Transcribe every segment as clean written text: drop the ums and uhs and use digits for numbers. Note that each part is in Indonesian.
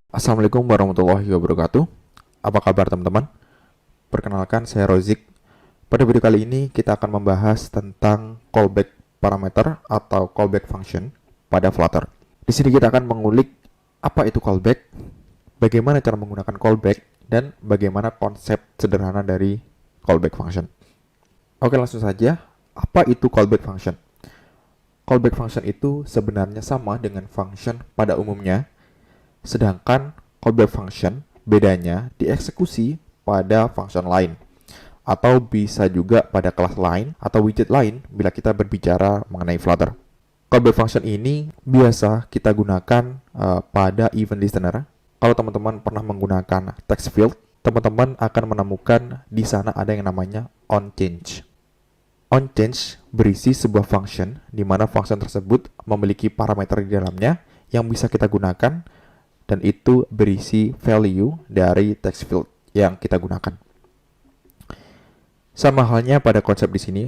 Assalamualaikum warahmatullahi wabarakatuh. Apa kabar teman-teman? Perkenalkan, saya Rozik. Pada video kali ini kita akan membahas tentang callback parameter atau callback function pada Flutter. Di sini kita akan mengulik apa itu callback, bagaimana cara menggunakan callback, dan bagaimana konsep sederhana dari callback function. Oke, langsung saja. Apa itu callback function? Callback function itu sebenarnya sama dengan function pada umumnya, sedangkan callback function bedanya dieksekusi pada function lain, atau bisa juga pada kelas lain atau widget lain bila kita berbicara mengenai Flutter. Callback function ini biasa kita gunakan pada event listener. Kalau teman-teman pernah menggunakan text field, teman-teman akan menemukan di sana ada yang namanya onChange. OnChange berisi sebuah function di mana function tersebut memiliki parameter di dalamnya yang bisa kita gunakan, dan itu berisi value dari text field yang kita gunakan. Sama halnya pada konsep di sini,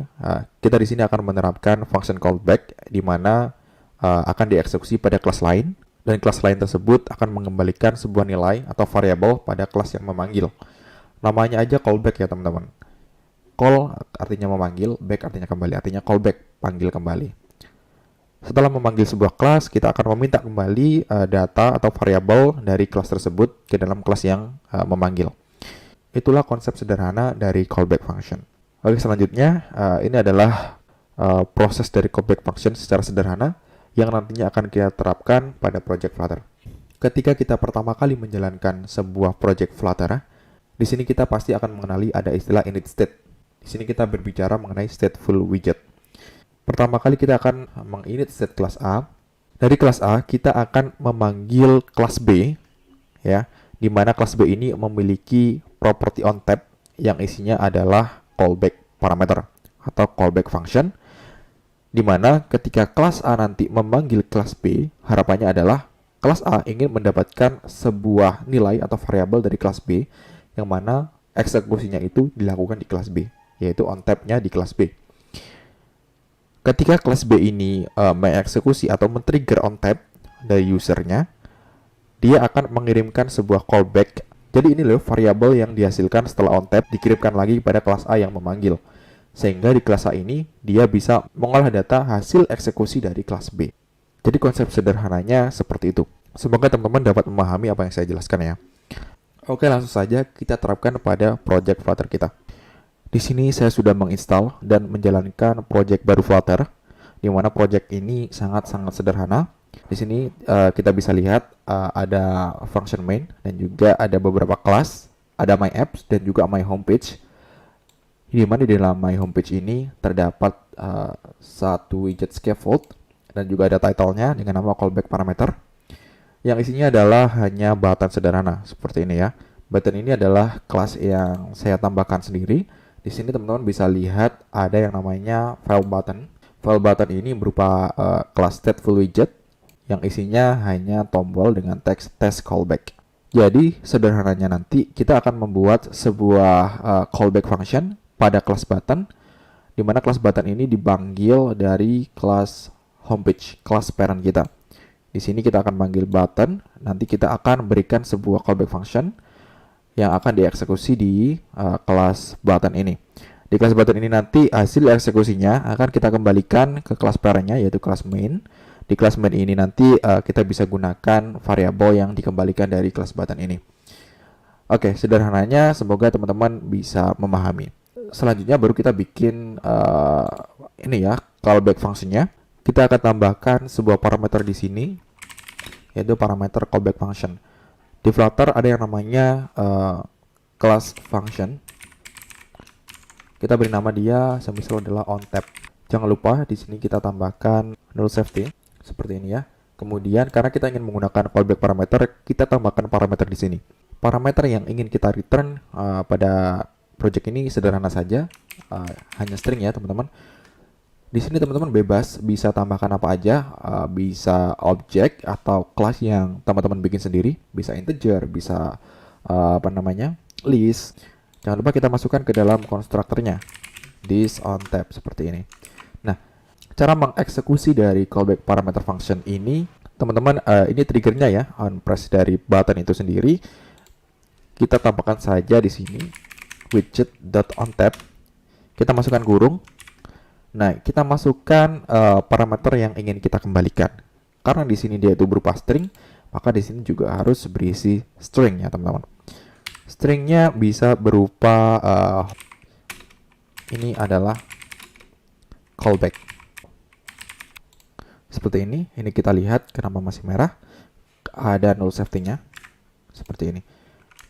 kita di sini akan menerapkan function callback di mana akan dieksekusi pada kelas lain, dan kelas lain tersebut akan mengembalikan sebuah nilai atau variabel pada kelas yang memanggil. Namanya aja callback ya teman-teman. Call artinya memanggil, back artinya kembali, artinya callback, panggil kembali. Setelah memanggil sebuah kelas, kita akan meminta kembali data atau variabel dari kelas tersebut ke dalam kelas yang memanggil. Itulah konsep sederhana dari callback function. Oke, selanjutnya ini adalah proses dari callback function secara sederhana yang nantinya akan kita terapkan pada project Flutter. Ketika kita pertama kali menjalankan sebuah project Flutter, di sini kita pasti akan mengenali ada istilah init state. Di sini kita berbicara mengenai stateful widget. Pertama kali kita akan menginit state kelas A. Dari kelas A kita akan memanggil kelas B, ya, di mana kelas B ini memiliki property onTap yang isinya adalah callback parameter atau callback function, di mana ketika kelas A nanti memanggil kelas B, harapannya adalah kelas A ingin mendapatkan sebuah nilai atau variabel dari kelas B yang mana eksekusinya itu dilakukan di kelas B, yaitu onTap-nya di kelas B. Ketika kelas B ini mengeksekusi atau men-trigger onTap dari usernya, dia akan mengirimkan sebuah callback. Jadi ini loh variabel yang dihasilkan setelah onTap dikirimkan lagi pada kelas A yang memanggil. Sehingga di kelas A ini dia bisa mengolah data hasil eksekusi dari kelas B. Jadi konsep sederhananya seperti itu. Semoga teman-teman dapat memahami apa yang saya jelaskan ya. Oke, langsung saja kita terapkan pada project Flutter kita. Di sini saya sudah menginstal dan menjalankan project baru Flutter, di mana project ini sangat-sangat sederhana. Di sini kita bisa lihat ada function main dan juga ada beberapa kelas, ada my apps dan juga my homepage. Di mana di dalam my homepage ini terdapat satu widget scaffold dan juga ada title-nya dengan nama callback parameter, yang isinya adalah hanya button sederhana seperti ini ya. Button ini adalah kelas yang saya tambahkan sendiri. Di sini teman-teman bisa lihat ada yang namanya file button. File button ini berupa kelas stateful widget yang isinya hanya tombol dengan teks test callback. Jadi sederhananya nanti kita akan membuat sebuah callback function pada kelas button, di mana kelas button ini dipanggil dari kelas homepage, kelas parent kita. Di sini kita akan panggil button, nanti kita akan berikan sebuah callback function yang akan dieksekusi di kelas button ini. Di kelas button ini nanti hasil eksekusinya akan kita kembalikan ke kelas parentnya, yaitu kelas main. Di kelas main ini nanti kita bisa gunakan variabel yang dikembalikan dari kelas button ini. Oke, sederhananya semoga teman-teman bisa memahami. Selanjutnya baru kita bikin ini ya, callback fungsinya. Kita akan tambahkan sebuah parameter di sini, yaitu parameter callback function. Di Flutter ada yang namanya class function. Kita beri nama dia semisal adalah onTap. Jangan lupa di sini kita tambahkan null safety seperti ini ya. Kemudian karena kita ingin menggunakan callback parameter, kita tambahkan parameter di sini. Parameter yang ingin kita return pada project ini sederhana saja, hanya string ya teman-teman. Di sini teman-teman bebas bisa tambahkan apa aja, bisa objek atau kelas yang teman-teman bikin sendiri, bisa integer, bisa list. Jangan lupa kita masukkan ke dalam konstruktornya, this onTap seperti ini. Nah, cara mengeksekusi dari callback parameter function ini teman-teman, ini triggernya ya, on press dari button itu sendiri. Kita tambahkan saja di sini widget.onTap. Kita masukkan kurung. Nah, kita masukkan parameter yang ingin kita kembalikan. Karena di sini dia itu berupa string, maka di sini juga harus berisi string ya, teman-teman. Stringnya bisa berupa ini adalah callback. Seperti ini kita lihat kenapa masih merah. Ada null safety-nya. Seperti ini.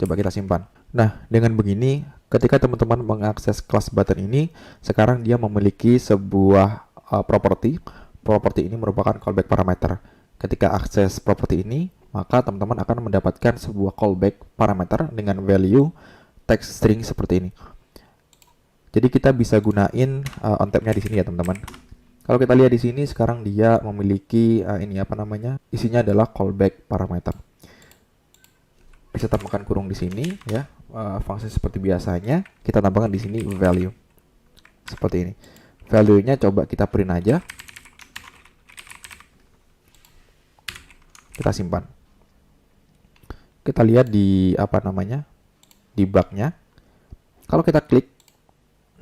Coba kita simpan. Nah, dengan begini, ketika teman-teman mengakses kelas button ini, sekarang dia memiliki sebuah property. Property ini merupakan callback parameter. Ketika akses property ini, maka teman-teman akan mendapatkan sebuah callback parameter dengan value text string seperti ini. Jadi kita bisa gunain ontap-nya di sini ya, teman-teman. Kalau kita lihat di sini, sekarang dia memiliki isinya adalah callback parameter. Bisa tambahkan kurung di sini ya, fungsi seperti biasanya. Kita tambahkan di sini value seperti ini. Value-nya coba kita print aja. Kita simpan. Kita lihat di di bug-nya. Kalau kita klik,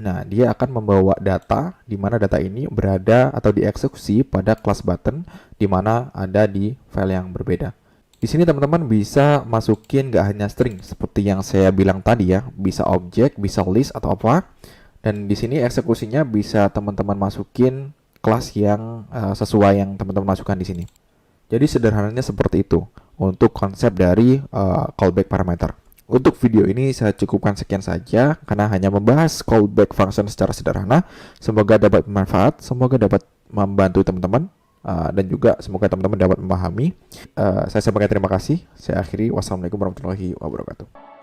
nah dia akan membawa data di mana data ini berada atau dieksekusi pada class button di mana ada di file yang berbeda. Di sini teman-teman bisa masukin nggak hanya string seperti yang saya bilang tadi ya, bisa objek, bisa list atau apa. Dan di sini eksekusinya bisa teman-teman masukin kelas yang sesuai yang teman-teman masukkan di sini. Jadi sederhananya seperti itu untuk konsep dari callback parameter. Untuk video ini saya cukupkan sekian saja karena hanya membahas callback function secara sederhana. Semoga dapat bermanfaat, semoga dapat membantu teman-teman. Dan juga semoga teman-teman dapat memahami. Saya sampaikan terima kasih. Saya akhiri. Wassalamualaikum warahmatullahi wabarakatuh.